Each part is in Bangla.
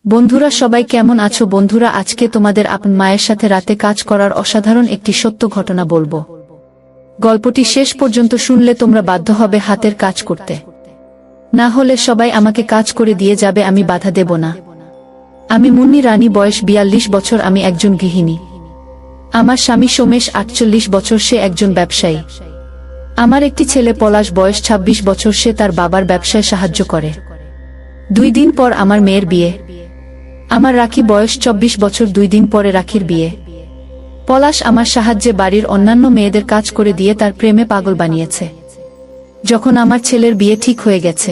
বন্ধুরা সবাই কেমন আছো? বন্ধুরা আজকে তোমাদের আপন মায়ের সাথে রাতে কাজ করার অসাধারণ একটি সত্য ঘটনা বলবো। গল্পটি শেষ পর্যন্ত শুনলে তোমরা বাধ্য হবে হাতের কাজ করতে, না হলে সবাই আমাকে কাজ করে দিয়ে যাবে, আমি বাধা দেব না। আমি মুন্নি রানী, বয়স 42 বছর, আমি একজন গৃহিণী। আমার স্বামী সোমেশ 48 বছর, সে একজন ব্যবসায়ী। আমার একটি ছেলে পলাশ, বয়স 26 বছর, সে তার বাবার ব্যবসায় সাহায্য করে। 2 দিন পর আমার মেয়ের বিয়ে। আমার রাখি, বয়স 24 বছর, 2 দিন পরে রাখির বিয়ে। পলাশ আমার সাহায্যে বাড়ির অন্যান্য মেয়েদের কাজ করে দিয়ে তার প্রেমে পাগল বানিয়েছে। যখন আমার ছেলের বিয়ে ঠিক হয়ে গেছে,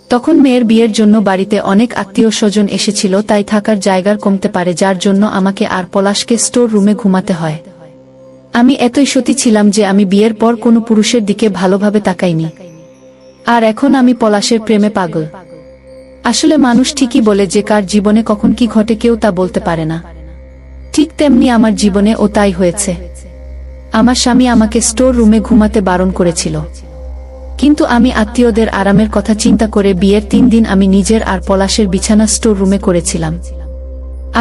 তখন মেয়ের বিয়ের জন্য বাড়িতে অনেক আত্মীয় স্বজন এসেছিল, তাই থাকার জায়গার কমতে পারে, যার জন্য আমাকে আর পলাশকে স্টোর রুমে ঘুমাতে হয়। আমি এতই সতী ছিলাম যে আমি বিয়ের পর কোনো পুরুষের দিকে ভালোভাবে তাকাইনি। আর এখন আমি পলাশের প্রেমে পাগল। আসলে মানুষ ঠিকই বলে যে কার জীবনে কখন কি ঘটে কেউ তা বলতে পারে না। ঠিক তেমনি আমার জীবনে ও তাই হয়েছে। আমার স্বামী আমাকে স্টোর রুমে ঘুমাতে বারণ করেছিল, কিন্তু আমি আত্মীয়দের আরামের কথা চিন্তা করে বিয়ের 3 দিন আমি নিজের আর পলাশের বিছানা স্টোর রুমে করেছিলাম।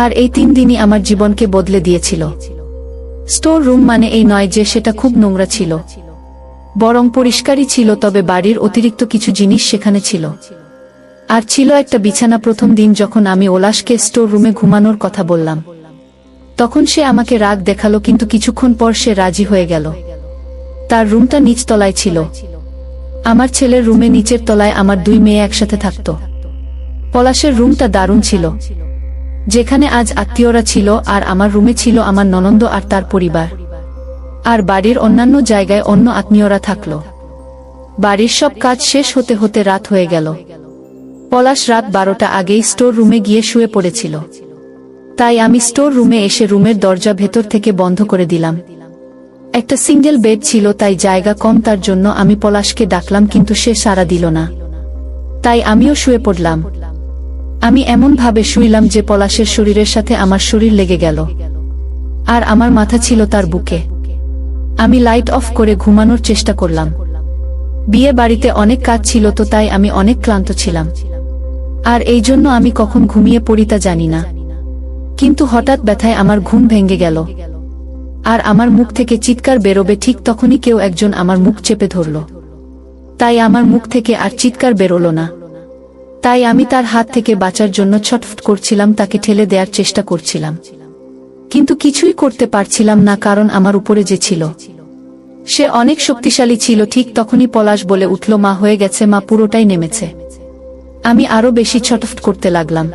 আর এই 3 দিনই আমার জীবনকে বদলে দিয়েছিল। স্টোর রুম মানে এই নয় যে সেটা খুব নোংরা ছিল, বরং পরিষ্কারই ছিল, তবে বাড়ির অতিরিক্ত কিছু জিনিস সেখানে ছিল। আর ছিল একটা বিছানা। প্রথম দিন যখন আমি ওলাশকে স্টোর রুমে ঘুমানোর কথা বললাম, তখন সে আমাকে রাগ দেখালো, কিন্তু কিছুক্ষণ পর সে রাজি হয়ে গেল। তার রুমটা নিচ তলায় ছিল। আমার ছেলের রুমে নিচের তলায় আমার 2 মেয়ে একসাথে থাকত। পলাশের রুমটা দারুণ ছিল, যেখানে আজ আত্মীয়রা ছিল, আর আমার রুমে ছিল আমার ননন্দ আর তার পরিবার। আর বাড়ির অন্যান্য জায়গায় অন্য আত্মীয়রা থাকল। বাড়ির সব কাজ শেষ হতে হতে রাত হয়ে গেল। পলাশ রাত 12টা আগেই স্টোর রুমে গিয়ে শুয়ে পড়েছিল। তাই আমি স্টোর রুমে এসে রুমের দরজা ভেতর থেকে বন্ধ করে দিলাম। একটা সিঙ্গেল বেড ছিল, তাই জায়গা কম, তার জন্য আমি পলাশকে ডাকলাম, কিন্তু সে সাড়া দিল না। তাই আমিও শুয়ে পড়লাম। আমি এমন ভাবে শুইলাম যে পলাশের শরীরের সাথে আমার শরীর লেগে গেল, আর আমার মাথা ছিল তার বুকে। আমি লাইট অফ করে ঘুমানোর চেষ্টা করলাম। বিয়ে বাড়িতে অনেক কাজ ছিল তো, তাই আমি অনেক ক্লান্ত ছিলাম, আর এই জন্য আমি কখন ঘুমিয়ে পড়ি তা জানি না। কিন্তু হঠাৎ ব্যথায় আমার ঘুম ভেঙে গেল, আর আমার মুখ থেকে চিৎকার বেরোবে ঠিক তখনই কেউ একজন আমার মুখ চেপে ধরল। তাই আমার মুখ থেকে আর চিৎকার বেরোলো না। তাই আমি তার হাত থেকে বাঁচার জন্য ছটফট করছিলাম, তাকে ঠেলে দেওয়ার চেষ্টা করছিলাম, কিন্তু কিছুই করতে পারছিলাম না, কারণ আমার উপরে যে ছিল সে অনেক শক্তিশালী ছিল। ঠিক তখনই পলাশ বলে উঠল, মা হয়ে গেছে, মা পুরোটাই নেমেছে। আমি আরো বেশি ছটফট করতে লাগলাম,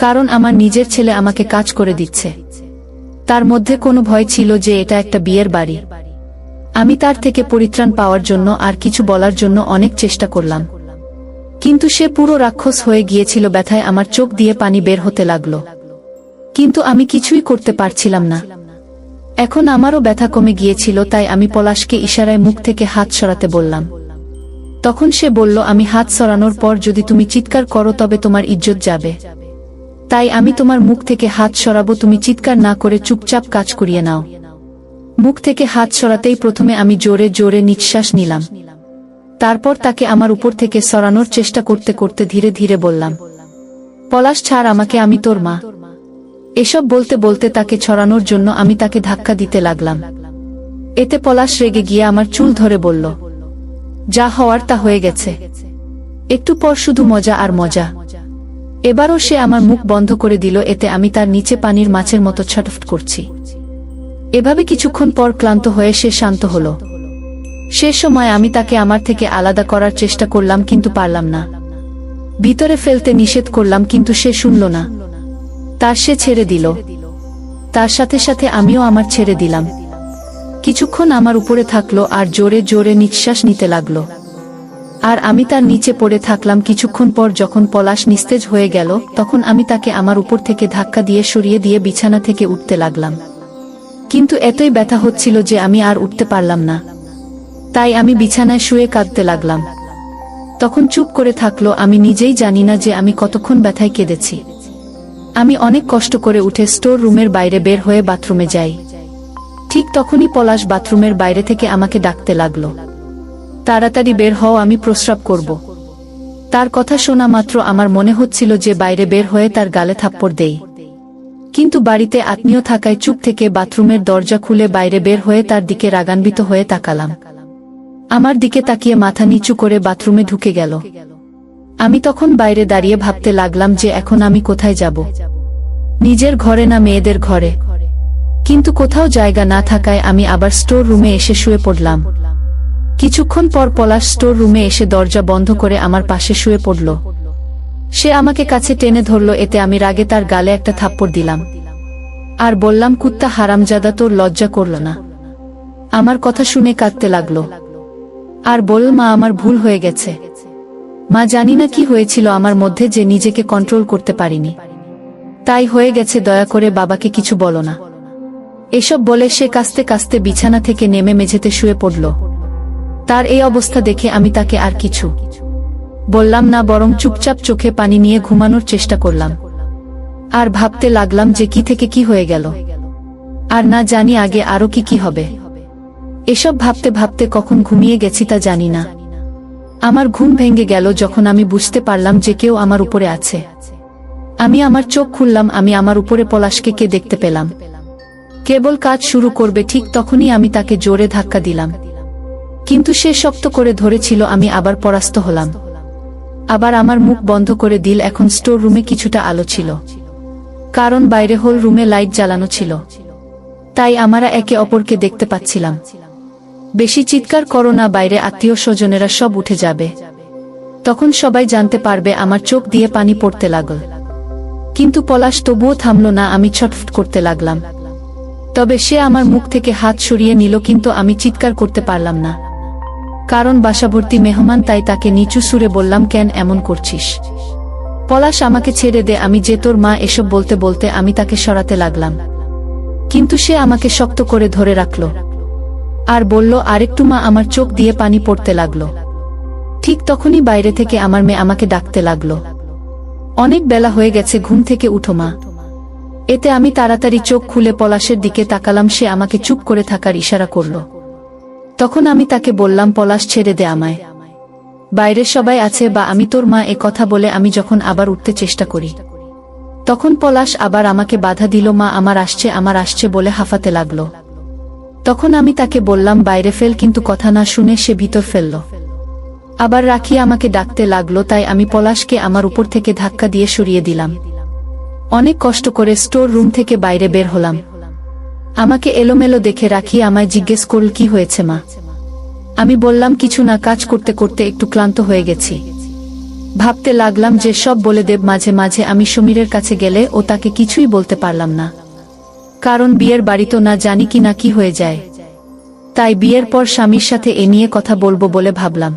কারণ আমার নিজের ছেলে আমাকে কাজ করে দিচ্ছে। তার মধ্যে কোনো ভয় ছিল যে এটা একটা বিয়ের বাড়ি। আমি তার থেকে পরিত্রাণ পাওয়ার জন্য আর কিছু বলার জন্য অনেক চেষ্টা করলাম, কিন্তু সে পুরো রাক্ষস হয়ে গিয়েছিল। ব্যথায় আমার চোখ দিয়ে পানি বের হতে লাগলো, কিন্তু আমি কিছুই করতে পারছিলাম না। এখন আমারও ব্যথা কমে গিয়েছিল, তাই আমি পলাশকে ইশারায় মুখ থেকে হাত সরাতে বললাম। তখন সে বলল, আমি হাত সরানোর পর যদি তুমি চিৎকার করো তবে তোমার ইজ্জত যাবে। তাই আমি তোমার মুখ থেকে হাত সরাবো, তুমি চিৎকার না করে চুপচাপ কাজ করিয়ে নাও। মুখ থেকে হাত সরাতেই প্রথমে আমি জোরে জোরে নিঃশ্বাস নিলাম। তারপর তাকে আমার উপর থেকে সরানোর চেষ্টা করতে করতে ধীরে ধীরে বললাম, পলাশ ছাড় আমাকে, আমি তোর মা। এসব বলতে বলতে তাকে ছড়ানোর জন্য আমি তাকে ধাক্কা দিতে লাগলাম। এতে পলাশ রেগে গিয়ে আমার চুল ধরে বলল, যা হওয়ার তা হয়ে গেছে, একটু পর শুধু মজা আর মজা। এবারও সে আমার মুখ বন্ধ করে দিল। এতে আমি তার নিচে পানির মাছের মতো ছটফট করছি। এভাবে কিছুক্ষণ পর ক্লান্ত হয়ে সে শান্ত হলো। সে সময় আমি তাকে আমার থেকে আলাদা করার চেষ্টা করলাম, কিন্তু পারলাম না। ভিতরে ফেলতে নিষেধ করলাম, কিন্তু সে শুনল না। সে ছেড়ে দিল। তার সাথে সাথে আমিও আমার ছেড়ে দিলাম। কিছুক্ষণ আমার উপরে থাকলো আর জোরে জোরে নিঃশ্বাস নিতে লাগলো, আর আমি তার নিচে পড়ে থাকলাম। কিছুক্ষণ পর যখন পলাশ নিস্তেজ হয়ে গেল, তখন আমি তাকে আমার উপর থেকে ধাক্কা দিয়ে সরিয়ে দিয়ে বিছানা থেকে উঠতে লাগলাম, কিন্তু এতই ব্যথা হচ্ছিল যে আমি আর উঠতে পারলাম না। তাই আমি বিছানায় শুয়ে কাঁদতে লাগলাম। তখন চুপ করে থাকলো। আমি নিজেই জানি না যে আমি কতক্ষণ ব্যথায় কেঁদেছি। আমি অনেক কষ্ট করে উঠে স্টোর রুমের বাইরে বের হয়ে বাথরুমে যাই। ঠিক তখনই পলাশ বাথরুমের বাইরে থেকে আমাকে ডাকতে লাগলো, তাড়াতাড়ি বের হও, আমি প্রস্রাব করব। তার কথা শোনা মাত্র আমার মনে হচ্ছিল যে বাইরে বের হয়ে তার গালে থাপ্পড় দেই, কিন্তু বাড়িতে আত্মীয় থাকায় চুপ থেকে বাথরুমের দরজা খুলে বাইরে বের হয়ে তার দিকে রাগান্বিত হয়ে তাকালাম। আমার দিকে তাকিয়ে মাথা নিচু করে বাথরুমে ঢুকে গেল। আমি তখন বাইরে দাঁড়িয়ে ভাবতে লাগলাম যে এখন আমি কোথায় যাব, নিজের ঘরে না মেয়েদের ঘরে। কিন্তু কোথাও জায়গা না থাকায় আমি আবার স্টোর রুমে এসে শুয়ে পড়লাম। কিছুক্ষণ পর পলাশ স্টোর রুমে এসে দরজা বন্ধ করে আমার পাশে শুয়ে পড়ল। সে আমাকে কাছে টেনে ধরল, এতে আমি রাগে তার গালে একটা থাপ্পড় দিলাম আর বললাম, কুত্তা হারামজাদা, তোর লজ্জা করল না? আমার কথা শুনে কাঁদতে লাগলো আর বলল, মা আমার ভুল হয়ে গেছে মা, জানি না কি হয়েছিল আমার মধ্যে যে নিজেকে কন্ট্রোল করতে পারিনি, তাই হয়ে গেছে, দয়া করে বাবাকে কিছু বলো না। এসব বলে সে কাঁদতে কাঁদতে বিছানা থেকে নেমে মেঝেতে শুয়ে পড়ল। তার এই অবস্থা দেখে আমি তাকে আর কিছু বললাম না, বরং চুপচাপ চোখে পানি নিয়ে ঘুমানোর চেষ্টা করলাম আর ভাবতে লাগলাম যে কি থেকে কি হয়ে গেল, আর না জানি আগে আরো কি কি হবে। এসব ভাবতে ভাবতে কখন ঘুমিয়ে গেছি তা জানি না। আমার ঘুম ভেঙে গেল যখন আমি বুঝতে পারলাম যে কেউ আমার উপরে আছে। আমি আমার চোখ খুললাম, আমি আমার উপরে পলাশকে কে দেখতে পেলাম। কেবল কাজ শুরু করবে ঠিক তখনই আমি তাকে জোরে ধাক্কা দিলাম, কিন্তু সে শক্ত করে ধরেছিল। আমি আবার পরাস্ত হলাম, আবার আমার মুখ বন্ধ করে দিল। এখন স্টোর রুমে কিছুটা আলো ছিল, কারণ বাইরে হল রুমে লাইট জ্বালানো ছিল, তাই আমরা একে অপরকে দেখতে পাচ্ছিলাম। বেশি চিৎকার করো না, বাইরে আত্মীয় স্বজনেরা সব উঠে যাবে, তখন সবাই জানতে পারবে। আমার চোখ দিয়ে পানি পড়তে লাগল, কিন্তু পলাশ তবুও থামল না। আমি ছটফট করতে লাগলাম, তবে সে আমার মুখ থেকে হাত সরিয়ে নিল, কিন্তু আমি চিৎকার করতে পারলাম না, কারণ বাসাভর্তি মেহমান, তাই তাকে নিচু সুরে বললাম, কেন এমন করছিস? পলাশ, আমাকে ছেড়ে দে, আমি যে তোর মা। এসব বলতে বলতে আমি তাকে সরাতে লাগলাম, কিন্তু সে আমাকে শক্ত করে ধরে রাখল আর বলল, আরেকটু মা। আমার চোখ দিয়ে পানি পড়তে লাগল। ঠিক তখনই বাইরে থেকে আমার মেয়ে আমাকে ডাকতে লাগল, অনেক বেলা হয়ে গেছে, ঘুম থেকে উঠো মা। এতে আমি তাড়াতাড়ি চোখ খুলে পলাশের দিকে তাকালাম। সে আমাকে চুপ করে থাকার ইশারা করল। তখন আমি তাকে বললাম, পলাশ, ছেড়ে দে আমায়, বাইরে সবাই আছে, বা আমি তোর মা। এ কথা বলে আমি যখন আবার উঠতে চেষ্টা করি, তখন পলাশ আবার আমাকে বাধা দিল। মা, আমার আসছে বলে হাঁফাতে লাগলো। তখন আমি তাকে বললাম, বাইরে ফেল, কিন্তু কথা না শুনে সে ভিতর ফেলল। আবার রাখি আমাকে ডাকতে লাগলো, তাই আমি পলাশকে আমার উপর থেকে ধাক্কা দিয়ে সরিয়ে দিলাম। অনেক কষ্ট করে স্টোর রুম থেকে বাইরে বের হলাম। আমাকে এলোমেলো দেখে রাখি আমায় জিজ্ঞেস করল, কি হয়েছে মা? আমি বললাম, কিছু না, কাজ করতে করতে একটু ক্লান্ত হয়ে গেছি। ভাবতে লাগলাম যে সব বলে দেব। মাঝে মাঝে আমি সমীরের কাছে গেলে ও তাকে কিছুই বলতে পারলাম না, কারণ বিয়ের বাড়ি তো না জানি কি না কি হয়ে যায়, তাই বিয়ের পর স্বামীর সাথে এ নিয়ে কথা বলবো বলে ভাবলাম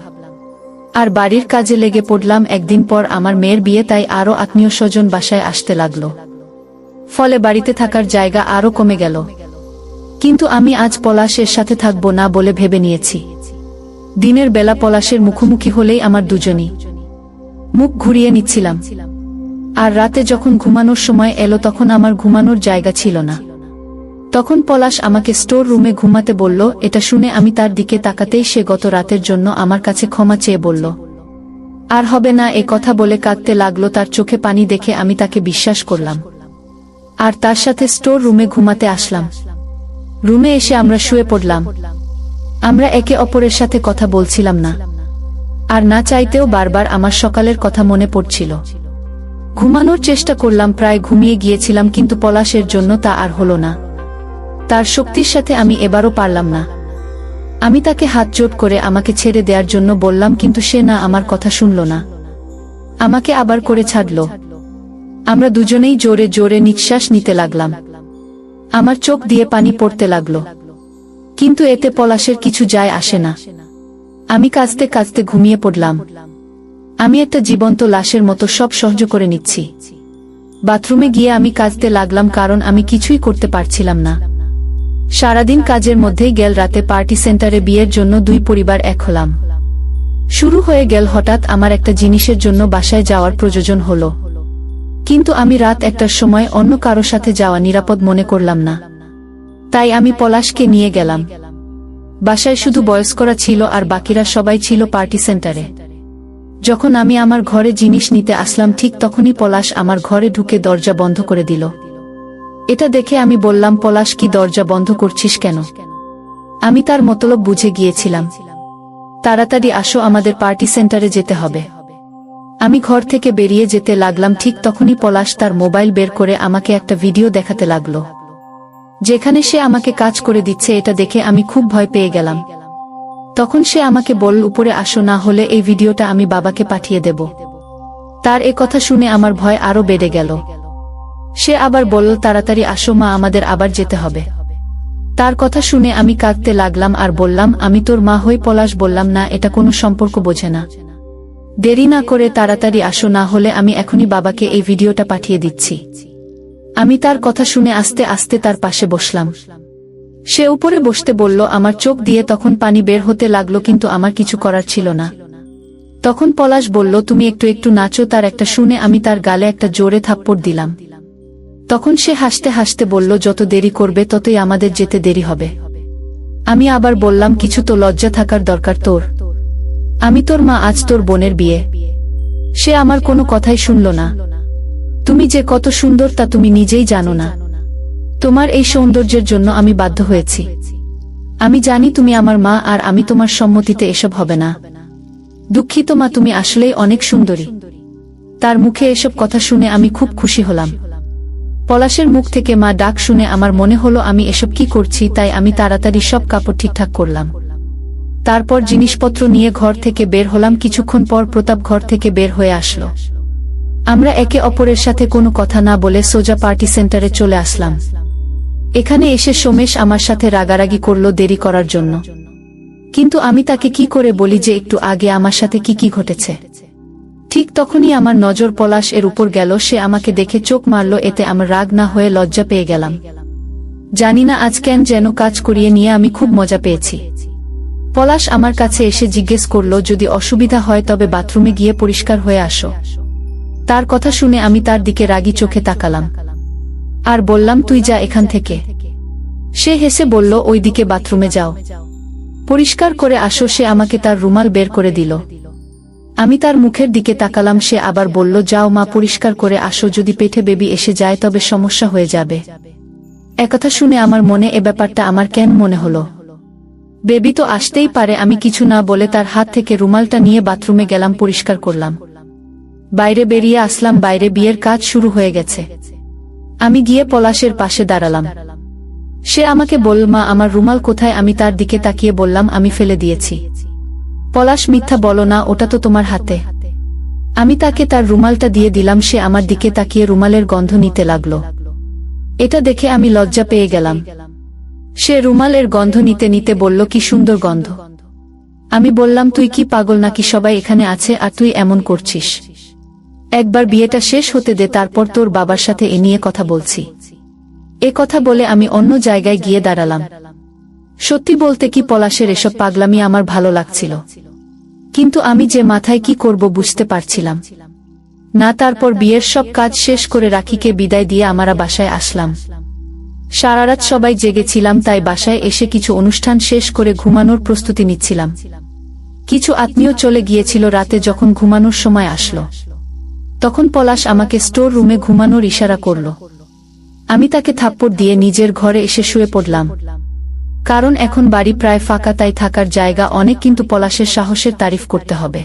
আর বাড়ির কাজে লেগে পড়লাম। একদিন পর আমার মেয়ের বিয়ে, তাই আরো আত্মীয় স্বজন বাসায় আসতে লাগলো, ফলে বাড়িতে থাকার জায়গা আরো কমে গেল। কিন্তু আমি আজ পলাশের সাথে থাকবো না বলে ভেবে নিয়েছি। দিনের বেলা পলাশের মুখোমুখি হলেই আমার দুজনই মুখ ঘুরিয়ে নিচ্ছিলাম, আর রাতে যখন ঘুমানোর সময় এলো তখন আমার ঘুমানোর জায়গা ছিল না। তখন পলাশ আমাকে স্টোর রুমে ঘুমাতে বলল। এটা শুনে আমি তার দিকে তাকাতেই সে গত রাতের জন্য আমার কাছে ক্ষমা চেয়ে বলল, আর হবে না। এ কথা বলে কাঁদতে লাগলো। তার চোখে পানি দেখে আমি তাকে বিশ্বাস করলাম আর তার সাথে স্টোর রুমে ঘুমাতে আসলাম। রুমে এসে আমরা শুয়ে পড়লাম। আমরা একে অপরের সাথে কথা বলছিলাম না, আর না চাইতেও বারবার আমার সকালের কথা মনে পড়ছিল। ঘুমানোর চেষ্টা করলাম, প্রায় ঘুমিয়ে গিয়েছিলাম, কিন্তু পলাশের জন্য তা আর হলো না। তার শক্তির সাথে আমি এবারও পারলাম না। আমি তাকে হাত জোট করে আমাকে ছেড়ে দেওয়ার জন্য বললাম, কিন্তু সে না, আমার কথা শুনল না, আমাকে আবার করে ছাড়ল। আমরা দুজনেই জোরে জোরে নিঃশ্বাস নিতে লাগলাম। আমার চোখ দিয়ে পানি পড়তে লাগলো, কিন্তু এতে পলাশের কিছু যায় আসে না। আমি কাঁদতে কাঁদতে ঘুমিয়ে পড়লাম। আমি একটা জীবন্ত লাশের মতো সব সহ্য করে নিচ্ছি। বাথরুমে গিয়ে আমি কাঁদতে লাগলাম, কারণ আমি কিছুই করতে পারছিলাম না। সারাদিন কাজের মধ্যেই গেল। রাতে পার্টি সেন্টারে বিয়ের জন্য দুই পরিবার এক হলাম। শুরু হয়ে গেল। হঠাৎ আমার একটা জিনিসের জন্য বাসায় যাওয়ার প্রয়োজন হলো, কিন্তু আমি রাত 1টার সময় অন্য কারো সাথে যাওয়া নিরাপদ মনে করলাম না, তাই আমি পলাশকে নিয়ে গেলাম। বাসায় শুধু বয়স্করা ছিল আর বাকিরা সবাই ছিল পার্টি সেন্টারে। যখন আমি আমার ঘরে জিনিস নিতে আসলাম ঠিক তখনই পলাশ আমার ঘরে ঢুকে দরজা বন্ধ করে দিল। এটা দেখে আমি বললাম, পলাশ, কি দরজা বন্ধ করছিস কেন? আমি তার মতলব বুঝে গিয়েছিলাম। তাড়াতাড়ি আসো, আমাদের পার্টি সেন্টারে যেতে হবে। আমি ঘর থেকে বেরিয়ে যেতে লাগলাম ঠিক তখনই পলাশ তার মোবাইল বের করে আমাকে একটা ভিডিও দেখাতে লাগলো, যেখানে সে আমাকে কাজ করে দিচ্ছে। এটা দেখে আমি খুব ভয় পেয়ে গেলাম। তখন সে আমাকে বলল, উপরে আসো, না হলে এই ভিডিওটা আমি বাবাকে পাঠিয়ে দেব। তার এ কথা শুনে আমার ভয় আরো বেড়ে গেল। সে আবার বলল, তাড়াতাড়ি আসো মা, আমাদের আবার যেতে হবে। তার কথা শুনে আমি কাঁদতে লাগলাম আর বললাম, আমি তোর মা হই। পলাশ বললাম, না, এটা কোনো সম্পর্ক বোঝে না। দেরি না করে তাড়াতাড়ি আসো, না হলে আমি এখনই বাবাকে এই ভিডিওটা পাঠিয়ে দিচ্ছি। আমি তার কথা শুনে আস্তে আস্তে তার পাশে বসলাম। সে উপরে বসতে বলল। আমার চোখ দিয়ে তখন পানি বের হতে লাগলো, কিন্তু আমার কিছু করার ছিল না। তখন পলাশ বলল, তুমি একটু একটু নাচো। তার একটা শুনে আমি তার গালে একটা জোরে থাপ্পড় দিলাম। তখন সে হাসতে হাসতে বলল, যত দেরি করবে ততই আমাদের যেতে দেরি হবে। আমি আবার বললাম, কিছু তো লজ্জা থাকার দরকার তোর। আমি তোর মা, আজ তোর বোনের বিয়ে। সে আমার কোনো কথাই শুনল না। তুমি যে কত সুন্দর তা তুমি নিজেই জানো না। তোমার এই সৌন্দর্যের জন্য আমি বাধ্য হয়েছি। আমি জানি তুমি আমার মা, আর আমি তোমার সম্মতিতে এসব হবে না। দুঃখিত মা, তুমি আসলেই অনেক সুন্দরী। তার মুখে এসব কথা শুনে আমি খুব খুশি হলাম। পলাশের মুখ থেকে মা ডাক শুনে আমার মনে হলো আমি এসব কি করছি, তাই আমি তাড়াতাড়ি সব কাপড় ঠিকঠাক করলাম। তারপর জিনিসপত্র নিয়ে ঘর থেকে বের হলাম। কিছুক্ষণ পর প্রতাপ ঘর থেকে বের হয়ে আসলো। আমরা একে অপরের সাথে কোনো কথা না বলে সোজা পার্টি সেন্টারে চলে আসলাম। এখানে এসে সোমেশ আমার সাথে রাগারাগি করলো দেরি করার জন্য, কিন্তু আমি তাকে কি করে বলি যে একটু আগে আমার সাথে কি কি ঘটেছে। ঠিক তখনই আমার নজর পলাশ এর উপর গেল। সে আমাকে দেখে চোখ মারল, এতে আমার রাগ না হয়ে লজ্জা পেয়ে গেলাম। জানি না আজ কেন যেন কাজ করিয়ে নিয়ে আমি খুব মজা পেয়েছি। পলাশ আমার কাছে এসে জিজ্ঞেস করল, যদি অসুবিধা হয় তবে বাথরুমে গিয়ে পরিষ্কার হয়ে আসো। তার কথা শুনে আমি তার দিকে রাগী চোখে তাকালাম আর বললাম, তুই যা এখান থেকে। সে হেসে বলল, ওই দিকে বাথরুমে যাও, পরিষ্কার করে আসো। সে আমাকে তার রুমাল বের করে দিল। আমি তার মুখের দিকে তাকালাম। সে আবার বলল, যাও মা, পরিষ্কার করে আসো, যদি পেটে বেবি এসে যায় তবে সমস্যা হয়ে যাবে। একথা শুনে আমার মনে এ ব্যাপারটা আমার কেন মনে হলো। বেবি তো আসতেই পারে। আমি কিছু না বলে তার হাত থেকে রুমালটা নিয়ে বাথরুমে গেলাম, পরিষ্কার করলাম। বাইরে বেরিয়ে আসলাম। বাইরে বিয়ের কাজ শুরু হয়ে গেছে। আমি গিয়ে পলাশের পাশে দাঁড়ালাম। সে আমাকে বলল, মা, আমার রুমাল কোথায়? আমি তার দিকে তাকিয়ে বললাম, আমি ফেলে দিয়েছি। পলাশ, মিথ্যা বলো না, ওটা তো তোমার হাতে। আমি তাকে তার রুমালটা দিয়ে দিলাম। সে আমার দিকে তাকিয়ে রুমালের গন্ধ নিতে লাগলো। এটা দেখে আমি লজ্জা পেয়ে গেলাম। সে রুমালের গন্ধ নিতে নিতে বলল, কি সুন্দর গন্ধ। আমি বললাম, তুই কি পাগল নাকি? সবাই এখানে আছে আর তুই এমন করছিস। একবার বিয়েটা শেষ হতে দে, তারপর তোর বাবার সাথে এ নিয়ে কথা বলছি। এ কথা বলে আমি অন্য জায়গায় গিয়ে দাঁড়ালাম। সত্যি বলতে কি, পলাশের এসব পাগলামি আমার ভালো লাগছিল, কিন্তু আমি যে মাথায় কি করব বুঝতে পারছিলাম না। তারপর বিয়ের সব কাজ শেষ করে রাখিকে বিদায় দিয়ে আমরা বাসায় আসলাম। সারারাত সবাই জেগেছিলাম, তাই বাসায় এসে কিছু অনুষ্ঠান শেষ করে ঘুমানোর প্রস্তুতি নিচ্ছিলাম। কিছু আত্মীয় চলে গিয়েছিল। রাতে যখন ঘুমানোর সময় আসলো, তখন পলাশ আমাকে স্টোর রুমে ঘুমানোর ইশারা করল। আমি তাকে থাপ্পড় দিয়ে নিজের ঘরে এসে শুয়ে পড়লাম, কারণ এখন বাড়ি প্রায় ফাঁকা, তাই থাকার জায়গা অনেক। কিন্তু পলাশের সাহসের তারিফ করতে হবে,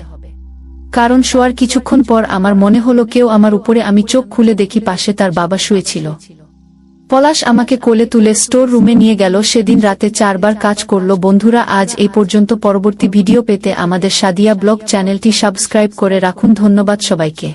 কারণ শোয়ার কিছুক্ষণ পর আমার মনে হলো কেউ আমার উপরে। আমি চোখ খুলে দেখি পাশে তার বাবা শুয়েছিল। পলাশ আমাকে কোলে তুলে স্টোর রুমে নিয়ে গেল। সেদিন রাতে 4 বার কাজ করল। বন্ধুরা, আজ এই পর্যন্ত। পরবর্তী ভিডিও পেতে আমাদের সাদিয়া ব্লগ চ্যানেলটি সাবস্ক্রাইব করে রাখুন। ধন্যবাদ সবাইকে।